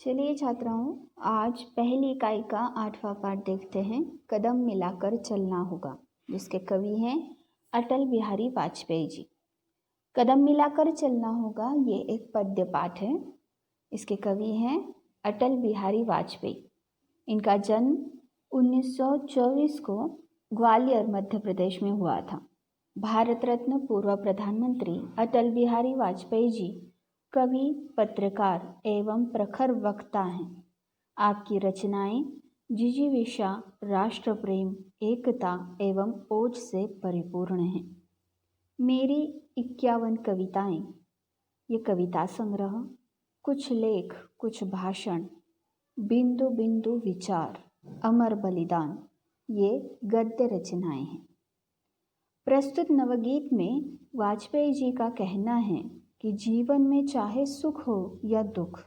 चलिए छात्राओं, आज पहली इकाई का 8वां पाठ देखते हैं। कदम मिलाकर चलना होगा, जिसके कवि हैं अटल बिहारी वाजपेयी जी। कदम मिलाकर चलना होगा, ये एक पद्य पाठ है। इसके कवि हैं अटल बिहारी वाजपेयी। इनका जन्म 1924 को ग्वालियर मध्य प्रदेश में हुआ था। भारत रत्न पूर्व प्रधानमंत्री अटल बिहारी वाजपेयी जी कवि, पत्रकार एवं प्रखर वक्ता हैं। आपकी रचनाएं जिजीविषा, राष्ट्र प्रेम, एकता एवं ओज से परिपूर्ण हैं। मेरी 51 कविताएं, ये कविता संग्रह, कुछ लेख, कुछ भाषण, बिंदु बिंदु विचार, अमर बलिदान, ये गद्य रचनाएं हैं। प्रस्तुत नवगीत में वाजपेयी जी का कहना है कि जीवन में चाहे सुख हो या दुख,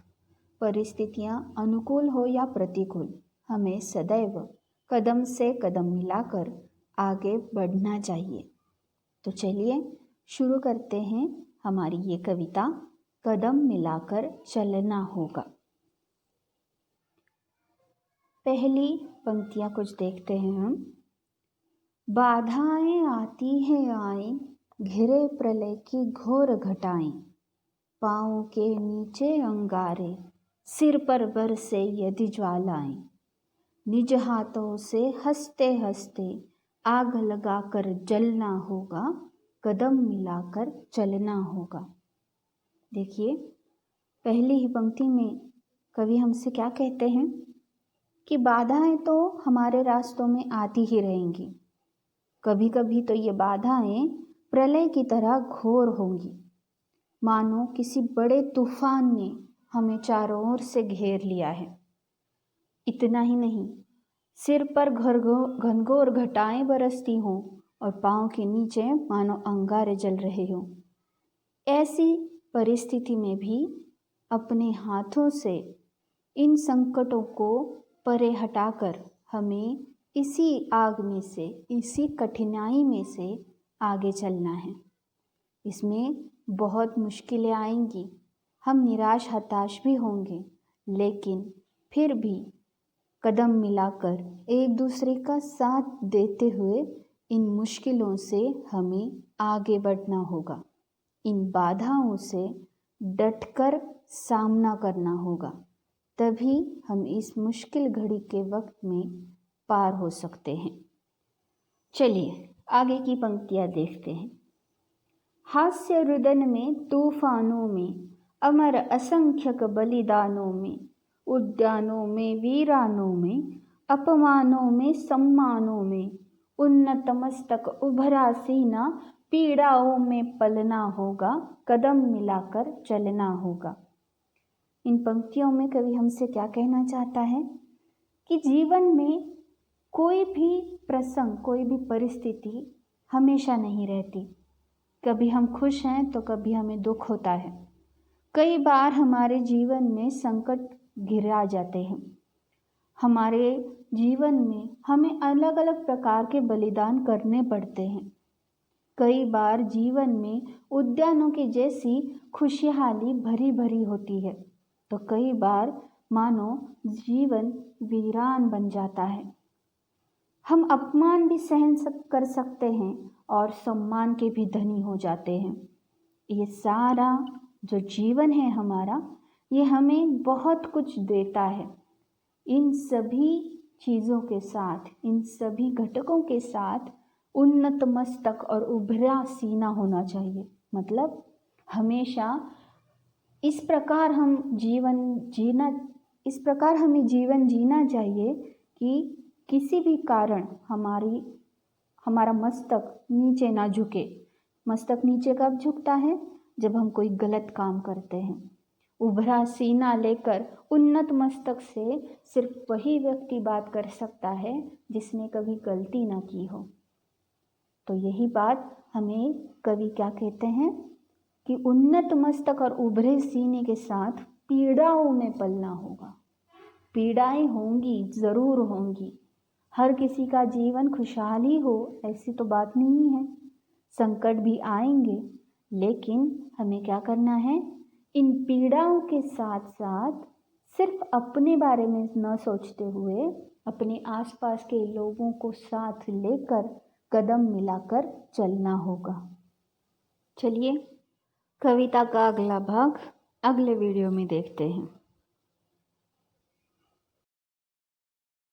परिस्थितियां अनुकूल हो या प्रतिकूल, हमें सदैव कदम से कदम मिलाकर आगे बढ़ना चाहिए। तो चलिए शुरू करते हैं हमारी ये कविता, कदम मिलाकर चलना होगा। पहली पंक्तियां कुछ देखते हैं हम। बाधाएं आती हैं आएं, घिरे प्रलय की घोर घटाएं, पाँव के नीचे अंगारे, सिर पर बरसे यदि ज्वालाएं, निज हाथों से हंसते हंसते आग लगाकर जलना होगा, कदम मिलाकर चलना होगा। देखिए, पहली ही पंक्ति में कवि हमसे क्या कहते हैं कि बाधाएं तो हमारे रास्तों में आती ही रहेंगी। कभी कभी तो ये बाधाएं प्रलय की तरह घोर होंगी, मानो किसी बड़े तूफान ने हमें चारों ओर से घेर लिया है। इतना ही नहीं, सिर पर घनघोर घटाएं बरसती हों और पाँव के नीचे मानो अंगारे जल रहे हों। ऐसी परिस्थिति में भी अपने हाथों से इन संकटों को परे हटाकर हमें इसी आग में से, इसी कठिनाई में से आगे चलना है। इसमें बहुत मुश्किलें आएंगी, हम निराश हताश भी होंगे, लेकिन फिर भी कदम मिलाकर एक दूसरे का साथ देते हुए इन मुश्किलों से हमें आगे बढ़ना होगा। इन बाधाओं से डटकर सामना करना होगा, तभी हम इस मुश्किल घड़ी के वक्त में पार हो सकते हैं। चलिए आगे की पंक्तियां देखते हैं। हास्य रुदन में, तूफानों में, अमर असंख्यक बलिदानों में, उद्यानों में, वीरानों में, अपमानों में, सम्मानों में, उन्नत मस्तक उभरा सीना, पीड़ाओं में पलना होगा, कदम मिलाकर चलना होगा। इन पंक्तियों में कवि हमसे क्या कहना चाहता है कि जीवन में कोई भी प्रसंग, कोई भी परिस्थिति हमेशा नहीं रहती। कभी हम खुश हैं तो कभी हमें दुख होता है। कई बार हमारे जीवन में संकट घिरा जाते हैं। हमारे जीवन में हमें अलग अलग प्रकार के बलिदान करने पड़ते हैं। कई बार जीवन में उद्यानों की जैसी खुशहाली भरी भरी होती है, तो कई बार मानो जीवन वीरान बन जाता है। हम अपमान भी सहन कर सकते हैं और सम्मान के भी धनी हो जाते हैं। ये सारा जो जीवन है हमारा, ये हमें बहुत कुछ देता है। इन सभी चीज़ों के साथ, इन सभी घटकों के साथ उन्नत मस्तक और उभरा सीना होना चाहिए। मतलब हमेशा इस प्रकार हमें जीवन जीना चाहिए कि किसी भी कारण हमारा मस्तक नीचे ना झुके। मस्तक नीचे कब झुकता है? जब हम कोई गलत काम करते हैं। उभरा सीना लेकर उन्नत मस्तक से सिर्फ वही व्यक्ति बात कर सकता है जिसने कभी गलती ना की हो। तो यही बात हमें कवि क्या कहते हैं कि उन्नत मस्तक और उभरे सीने के साथ पीड़ाओं में पलना होगा। पीड़ाएं होंगी, ज़रूर होंगी। हर किसी का जीवन खुशहाली हो ऐसी तो बात नहीं है। संकट भी आएंगे, लेकिन हमें क्या करना है? इन पीड़ाओं के साथ साथ सिर्फ अपने बारे में न सोचते हुए अपने आसपास के लोगों को साथ लेकर कदम मिलाकर चलना होगा। चलिए कविता का अगला भाग अगले वीडियो में देखते हैं।